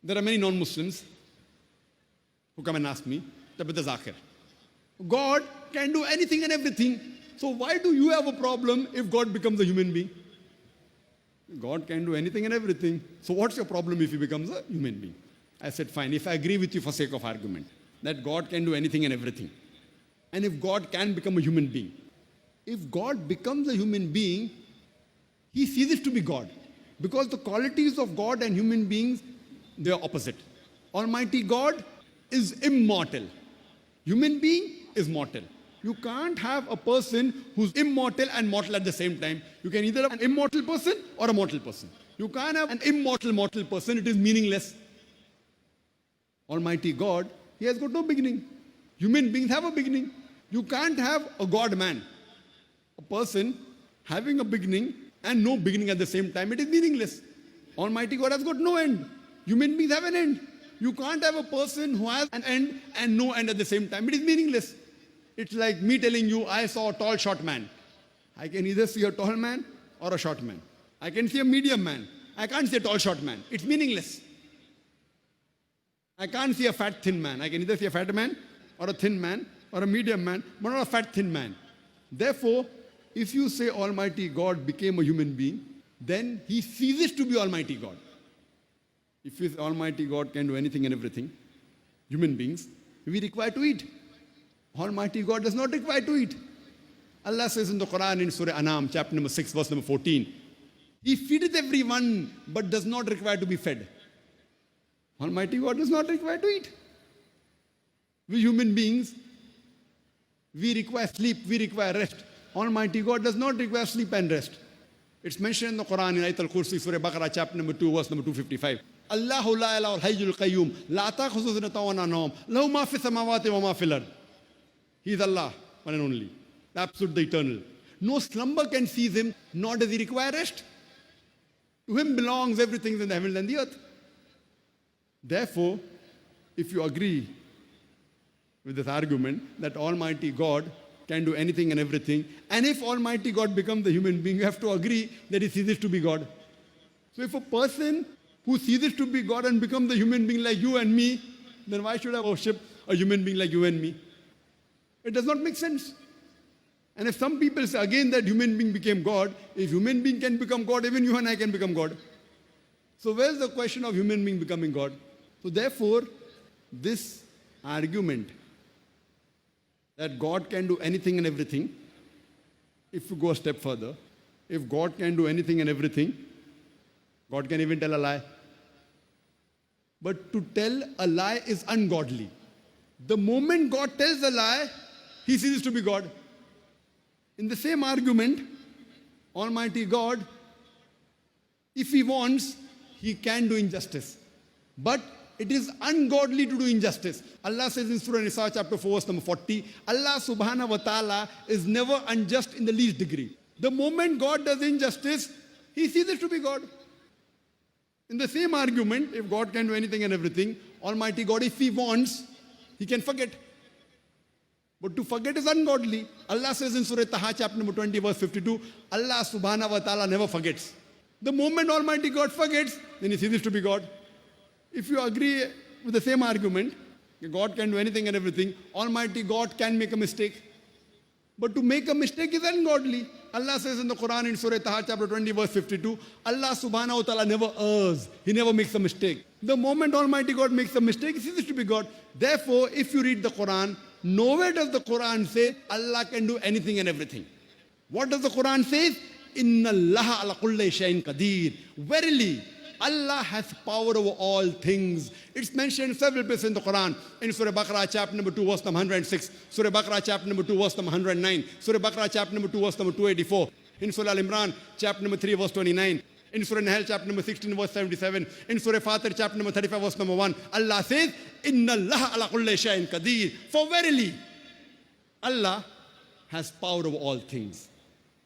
There are many non-Muslims who come and ask me, Tabita Zakir, God can do anything and everything. So why do you have a problem if God becomes a human being? God can do anything and everything. So what's your problem if he becomes a human being? I said, fine, if I agree with you for sake of argument, that God can do anything and everything, and if God can become a human being, if God becomes a human being, he ceases to be God. Because the qualities of God and human beings, they are opposite. Almighty God is immortal. Human being is mortal. You can't have a person who's immortal and mortal at the same time. You can either have an immortal person or a mortal person. You can't have an immortal mortal person. It is meaningless. Almighty God, he has got no beginning. Human beings have a beginning. You can't have a God-man. A person having a beginning and no beginning at the same time, it is meaningless. Almighty God has got no end. Human beings have an end. You can't have a person who has an end and no end at the same time. It is meaningless. It's like me telling you, I saw a tall, short man. I can either see a tall man or a short man. I can see a medium man. I can't see a tall, short man. It's meaningless. I can't see a fat, thin man. I can either see a fat man or a thin man or a medium man, but not a fat, thin man. Therefore, if you say Almighty God became a human being, then he ceases to be Almighty God. If his Almighty God can do anything and everything, human beings, we require to eat. Almighty God does not require to eat. Allah says in the Quran in Surah Anam, chapter number 6, verse number 14, he feedeth everyone, but does not require to be fed. Almighty God does not require to eat. We human beings, we require sleep, we require rest. Almighty God does not require sleep and rest. It's mentioned in the Quran in Ayat al-Kursi, Surah Baqarah, chapter number 2, verse number 255. Allahu la ilaha al-hayyul qayyum, la ta'khudhuhu sinatun wa la nawm, lahu ma fi samawati wa ma fil ard. He is Allah, one and only, the absolute, the eternal. No slumber can seize him, nor does he require rest. To him belongs everything in the heaven and the earth. Therefore, if you agree with this argument that Almighty God can do anything and everything, and if Almighty God becomes the human being, you have to agree that he ceases to be God. So if a person who ceases to be God and becomes the human being like you and me, then why should I worship a human being like you and me? It does not make sense. And if some people say again that human being became God, if human being can become God, even you and I can become God. So where's the question of human being becoming God? So therefore, this argument that God can do anything and everything, if you go a step further, if God can do anything and everything, God can even tell a lie. But to tell a lie is ungodly. The moment God tells a lie, he ceases to be God. In the same argument, Almighty God, if he wants, he can do injustice. But it is ungodly to do injustice. Allah says in Surah Nisa chapter 4 verse number 40, Allah subhanahu wa ta'ala is never unjust in the least degree. The moment God does injustice, he ceases to be God. In the same argument, if God can do anything and everything, Almighty God, if he wants, he can forget. But to forget is ungodly. Allah says in Surah Taha chapter number 20 verse 52, Allah subhanahu wa ta'ala never forgets. The moment Almighty God forgets, then he ceases to be God. If you agree with the same argument, God can do anything and everything, Almighty God can make a mistake. But to make a mistake is ungodly. Allah says in the Quran in Surah Taha chapter 20 verse 52, Allah subhanahu wa ta'ala never errs. He never makes a mistake. The moment Almighty God makes a mistake, he ceases to be God. Therefore, if you read the Quran, nowhere does the Quran say Allah can do anything and everything. What does the Quran say? Inna Allah ala kulli shay'in qadir. Verily, Allah has power over all things. It's mentioned in several places in the Quran. In Surah Baqarah chapter number 2 verse number 106. Surah Baqarah chapter number 2 verse number 109. Surah Baqarah chapter number 2 verse number 284. In Surah Al-Imran chapter number 3 verse 29. In Surah Nahl chapter number 16 verse 77. In Surah Fatir chapter number 35 verse number 1. Allah says, Inna Allah ala kulli shay'in qadir. For verily, Allah has power over all things.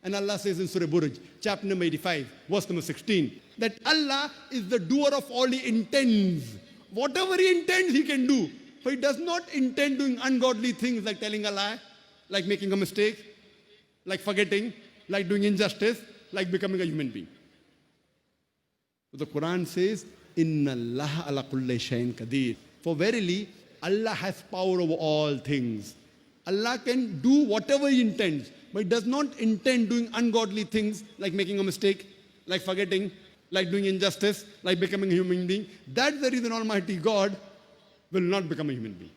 And Allah says in Surah Buruj, chapter number 85, verse number 16, that Allah is the doer of all he intends. Whatever he intends, he can do. So he does not intend doing ungodly things like telling a lie, like making a mistake, like forgetting, like doing injustice, like becoming a human being. So the Quran says, Inna Allah ala kulli shayin qadir. For verily, Allah has power over all things. Allah can do whatever He intends, but He does not intend doing ungodly things like making a mistake, like forgetting, like doing injustice, like becoming a human being. That's the reason Almighty God will not become a human being.